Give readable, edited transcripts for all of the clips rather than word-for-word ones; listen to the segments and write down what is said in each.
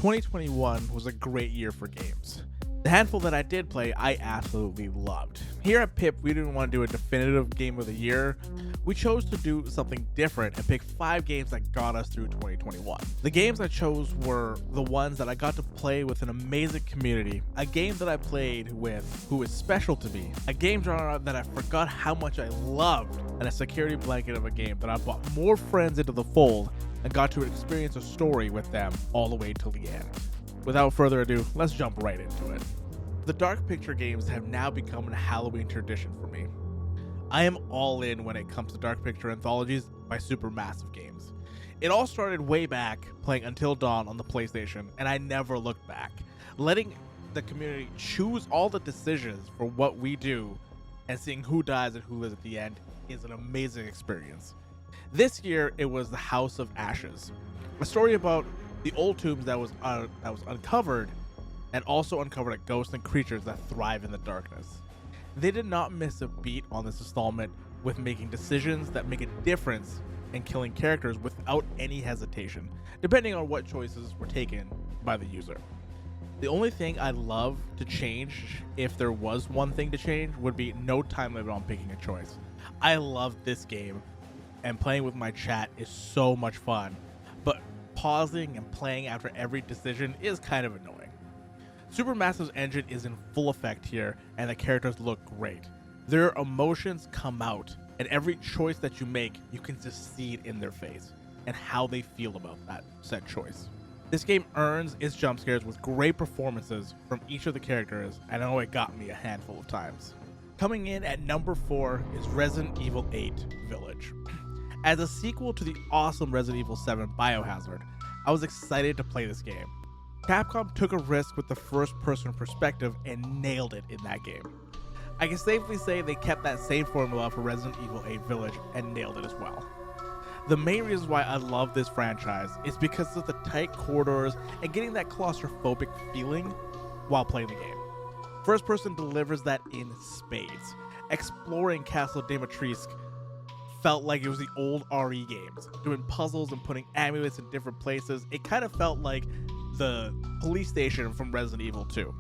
2021 was a great year for games. The handful that I did play, I absolutely loved. Here at PIP, we didn't want to do a definitive game of the year. We chose to do something different and pick 5 games that got us through 2021. The games I chose were the ones that I got to play with an amazing community, a game that I played with who is special to me, a game genre that I forgot how much I loved, and a security blanket of a game that I brought more friends into the fold and got to experience a story with them all the way till the end. Without further ado, let's jump right into it. The Dark Picture games have now become a Halloween tradition for me. I am all in when it comes to Dark Picture anthologies by Supermassive Games. It all started way back playing Until Dawn on the PlayStation, and I never looked back. Letting the community choose all the decisions for what we do and seeing who dies and who lives at the end is an amazing experience. This year, it was The House of Ashes, a story about the old tombs that was uncovered, and also uncovered ghosts and creatures that thrive in the darkness. They did not miss a beat on this installment with making decisions that make a difference and killing characters without any hesitation, depending on what choices were taken by the user. The only thing I'd love to change, if there was one thing to change, would be no time limit on picking a choice. I love this game, and playing with my chat is so much fun, but pausing and playing after every decision is kind of annoying. Supermassive's engine is in full effect here, and the characters look great. Their emotions come out, and every choice that you make, you can just see it in their face, and how they feel about that said choice. This game earns its jump scares with great performances from each of the characters, and I know it got me a handful of times. Coming in at number 4 is Resident Evil 8 Village. As a sequel to the awesome Resident Evil 7 Biohazard, I was excited to play this game. Capcom took a risk with the first-person perspective and nailed it in that game. I can safely say they kept that same formula for Resident Evil 8 Village and nailed it as well. The main reason why I love this franchise is because of the tight corridors and getting that claustrophobic feeling while playing the game. First person delivers that in spades. Exploring Castle Dimitrescu felt like it was the old RE games, doing puzzles and putting amulets in different places. It kind of felt like the police station from Resident Evil 2.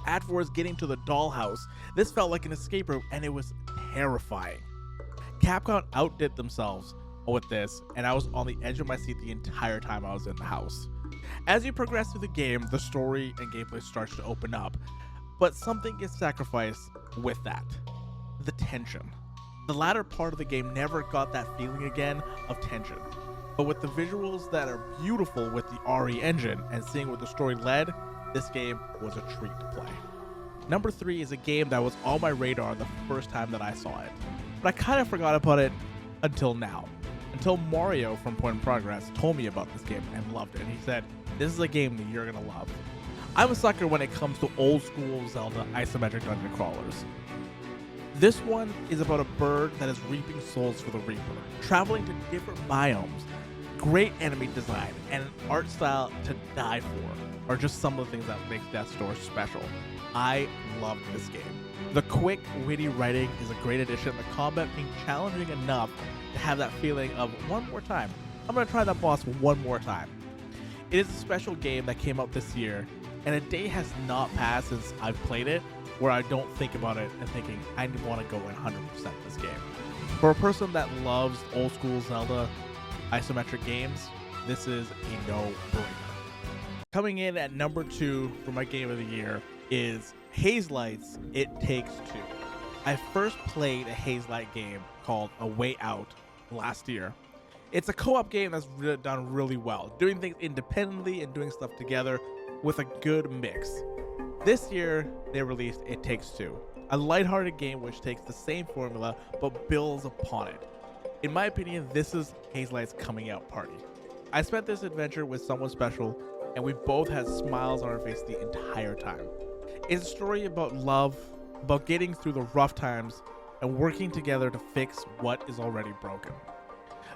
Afterwards, getting to the dollhouse, this felt like an escape room, and it was terrifying. Capcom outdid themselves with this, and I was on the edge of my seat the entire time I was in the house. As you progress through the game, the story and gameplay starts to open up, but something gets sacrificed with that: the tension. The latter part of the game never got that feeling again of tension, but with the visuals that are beautiful with the RE engine and seeing where the story led, this game was a treat to play. Number 3 is a game that was on my radar the first time that I saw it, but I kind of forgot about it until now. Until Mario from Point in Progress told me about this game and loved it. He said, "This is a game that you're gonna love." I'm a sucker when it comes to old school Zelda isometric dungeon crawlers. This one is about a bird that is reaping souls for the Reaper, traveling to different biomes. Great enemy design and an art style to die for are just some of the things that make Death's Door special. I loved this game. The quick, witty writing is a great addition, the combat being challenging enough to have that feeling of one more time. I'm going to try that boss one more time. It is a special game that came out this year, and a day has not passed since I've played it where I don't think about it and thinking I want to go in 100% this game. For a person that loves old school Zelda isometric games, this is a no-brainer. Coming in at number 2 for my game of the year is Hazelites It Takes Two. I first played a Hazelight game called A Way Out last year. It's a co-op game that's done really well, doing things independently and doing stuff together with a good mix. This year, they released It Takes Two, a lighthearted game which takes the same formula but builds upon it. In my opinion, this is Hazelight's coming out party. I spent this adventure with someone special, and we both had smiles on our face the entire time. It's a story about love, about getting through the rough times, and working together to fix what is already broken.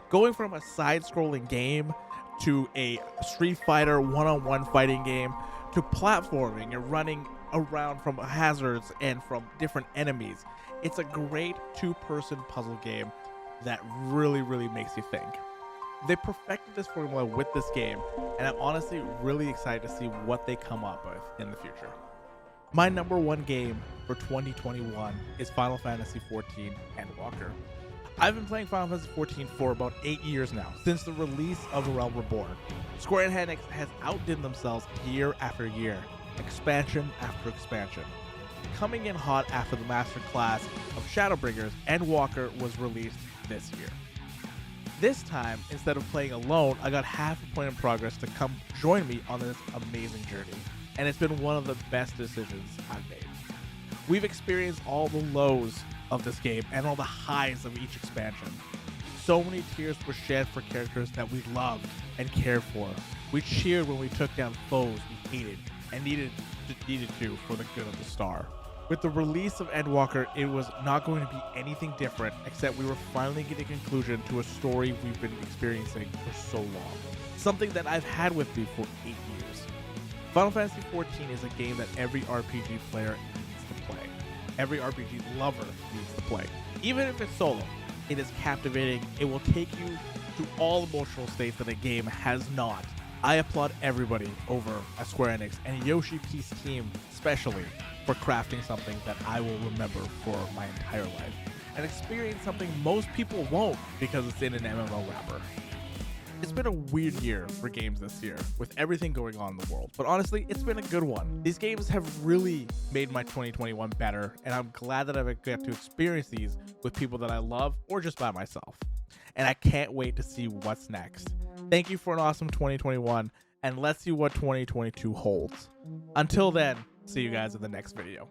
Going from a side-scrolling game to a Street Fighter one-on-one fighting game to platforming and running around from hazards and from different enemies. It's a great 2-person puzzle game that really makes you think. They perfected this formula with this game, and I'm honestly really excited to see what they come up with in the future. My number one game for 2021 is Final Fantasy XIV Endwalker. I've been playing Final Fantasy XIV for about 8 years now, since the release of A Realm Reborn. Square Enix has outdone themselves year after year, expansion after expansion. Coming in hot after the master class of Shadowbringers, Endwalker was released this year. This time, instead of playing alone, I got half a point in progress to come join me on this amazing journey, and it's been one of the best decisions I've made. We've experienced all the lows of this game and all the highs of each expansion. So many tears were shed for characters that we loved and cared for. We cheered when we took down foes we hated and needed to for the good of the star. With the release of Endwalker, it was not going to be anything different, except we were finally getting a conclusion to a story we've been experiencing for so long. Something that I've had with me for 8 years. Final Fantasy XIV is a game that every RPG player needs to play. Every RPG lover needs to play. Even if it's solo, it is captivating. It will take you to all emotional states that a game has not. I applaud everybody over at Square Enix and Yoshi P's team especially for crafting something that I will remember for my entire life and experience something most people won't because it's in an MMO wrapper. It's been a weird year for games this year with everything going on in the world, but honestly, it's been a good one. These games have really made my 2021 better, and I'm glad that I've got to experience these with people that I love or just by myself. And I can't wait to see what's next. Thank you for an awesome 2021, and let's see what 2022 holds. Until then, see you guys in the next video.